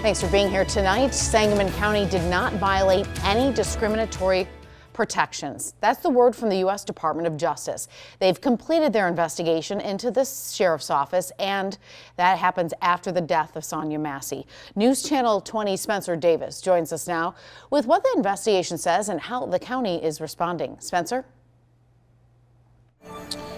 Thanks for being here tonight. Sangamon County did not violate any discriminatory protections. That's the word from the U.S. Department of Justice. They've completed their investigation into the sheriff's office, and that happens after the death of Sonia Massey. News Channel 20 Spencer Davis joins us now with what the investigation says and how the county is responding. Spencer?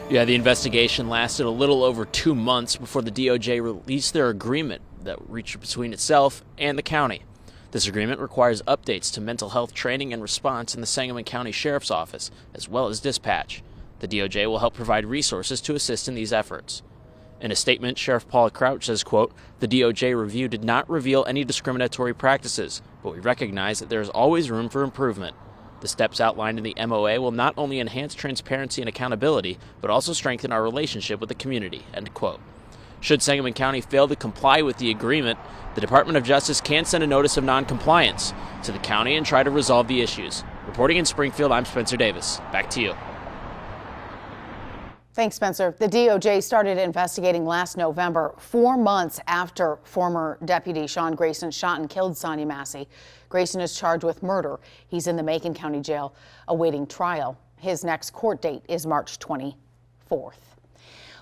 Yeah, the investigation lasted a little over 2 months before the DOJ released their agreement that reached between itself and the county. This agreement requires updates to mental health training and response in the Sangamon County Sheriff's Office, as well as dispatch. The DOJ will help provide resources to assist in these efforts. In a statement, Sheriff Paula Crouch says, quote, "The DOJ review did not reveal any discriminatory practices, but we recognize that there is always room for improvement. The steps outlined in the MOA will not only enhance transparency and accountability, but also strengthen our relationship with the community," end quote. Should Sangamon County fail to comply with the agreement, the Department of Justice can send a notice of noncompliance to the county and try to resolve the issues. Reporting in Springfield, I'm Spencer Davis. Back to you. Thanks, Spencer. The DOJ started investigating last November, 4 months after former Deputy Sean Grayson shot and killed Sonia Massey. Grayson is charged with murder. He's in the Macon County Jail awaiting trial. His next court date is March 24th.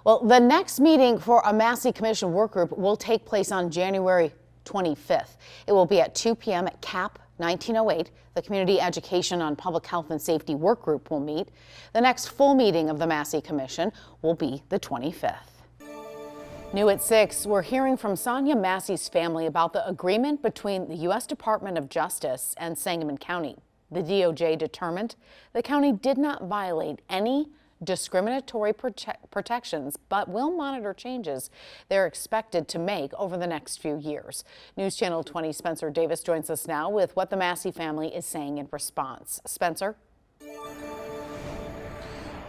Well, the next meeting for a Massey Commission work group will take place on January 25th. It will be at 2 p.m. at CAP 1908. The Community Education on Public Health and Safety work group will meet. The next full meeting of the Massey Commission will be the 25th. New at 6, we're hearing from Sonia Massey's family about the agreement between the U.S. Department of Justice and Sangamon County. The DOJ determined the county did not violate any discriminatory protections, but will monitor changes they're expected to make over the next few years. News Channel 20 Spencer Davis joins us now with what the Massey family is saying in response. Spencer?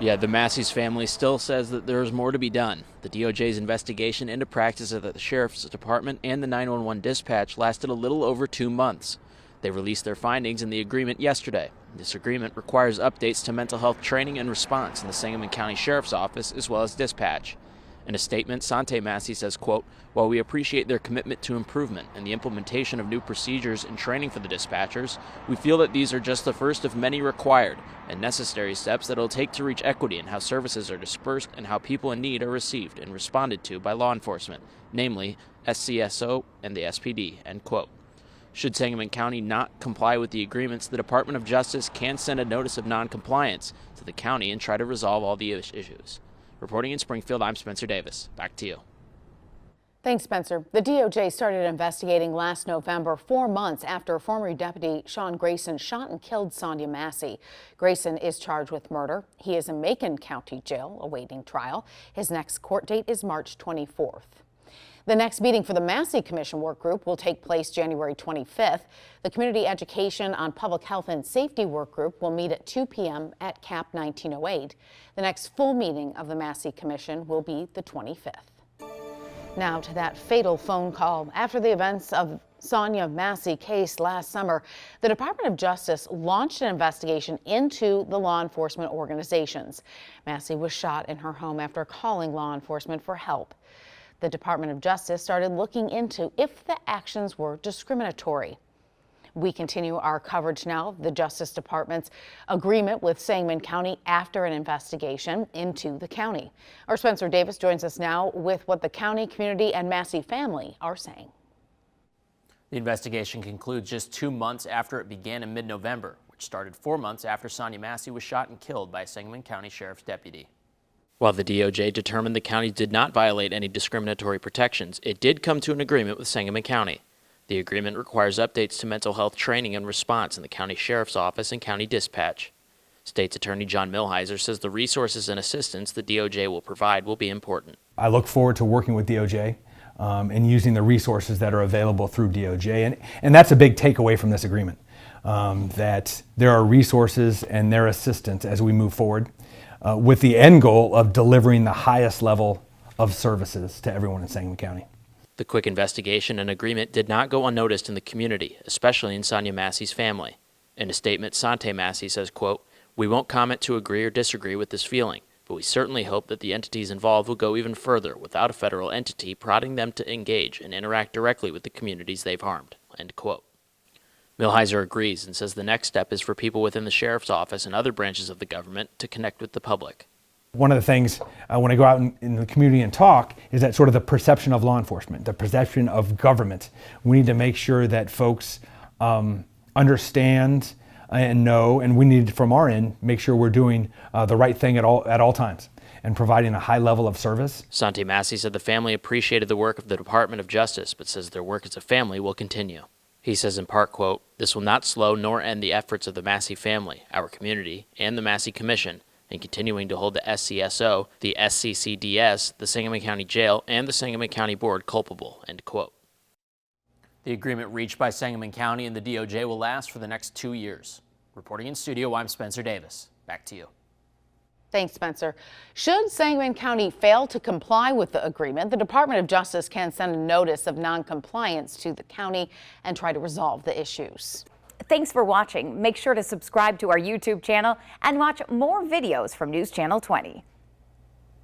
Yeah, the Massey's family still says that there's more to be done. The DOJ's investigation into practices at the Sheriff's Department and the 911 dispatch lasted a little over 2 months. They released their findings in the agreement yesterday. This agreement requires updates to mental health training and response in the Sangamon County Sheriff's Office as well as dispatch. In a statement, Sante Massey says, quote, "While we appreciate their commitment to improvement and the implementation of new procedures and training for the dispatchers, we feel that these are just the first of many required and necessary steps that it'll take to reach equity in how services are dispersed and how people in need are received and responded to by law enforcement, namely SCSO and the SPD," end quote. Should Sangamon County not comply with the agreements, the Department of Justice can send a notice of noncompliance to the county and try to resolve all the issues. Reporting in Springfield, I'm Spencer Davis. Back to you. Thanks, Spencer. The DOJ started investigating last November, 4 months after former Deputy Sean Grayson shot and killed Sonia Massey. Grayson is charged with murder. He is in Macon County Jail awaiting trial. His next court date is March 24th. The next meeting for the Massey Commission work group will take place January 25th. The Community Education on Public Health and Safety work group will meet at 2 p.m. at CAP 1908. The next full meeting of the Massey Commission will be the 25th. Now to that fatal phone call. After the events of Sonia Massey case last summer, the Department of Justice launched an investigation into the law enforcement organizations. Massey was shot in her home after calling law enforcement for help. The Department of Justice started looking into if the actions were discriminatory. We continue our coverage now of the Justice Department's agreement with Sangamon County after an investigation into the county. Our Spencer Davis joins us now with what the county, community, and Massey family are saying. The investigation concludes just 2 months after it began in mid-November, which started 4 months after Sonia Massey was shot and killed by a Sangamon County Sheriff's deputy. While the DOJ determined the county did not violate any discriminatory protections, it did come to an agreement with Sangamon County. The agreement requires updates to mental health training and response in the county sheriff's office and county dispatch. State's Attorney John Milheiser says the resources and assistance the DOJ will provide will be important. I look forward to working with DOJ and using the resources that are available through DOJ. And that's a big takeaway from this agreement, that there are resources and their assistance as we move forward. With the end goal of delivering the highest level of services to everyone in Sangamon County. The quick investigation and agreement did not go unnoticed in the community, especially in Sonia Massey's family. In a statement, Sante Massey says, quote, "We won't comment to agree or disagree with this feeling, but we certainly hope that the entities involved will go even further without a federal entity prodding them to engage and interact directly with the communities they've harmed." End quote. Millhiser agrees and says the next step is for people within the sheriff's office and other branches of the government to connect with the public. One of the things when I go out in the community and talk is that sort of the perception of law enforcement, the perception of government. We need to make sure that folks understand and know, and we need from our end make sure we're doing the right thing at all times and providing a high level of service. Santi Massey said the family appreciated the work of the Department of Justice, but says their work as a family will continue. He says in part, quote, "This will not slow nor end the efforts of the Massey family, our community, and the Massey Commission in continuing to hold the SCSO, the SCCDS, the Sangamon County Jail, and the Sangamon County Board culpable," end quote. The agreement reached by Sangamon County and the DOJ will last for the next 2 years. Reporting in studio, I'm Spencer Davis. Back to you. Thanks, Spencer. Should Sangamon County fail to comply with the agreement, the Department of Justice can send a notice of noncompliance to the county and try to resolve the issues. Thanks for watching. Make sure to subscribe to our YouTube channel and watch more videos from News Channel 20.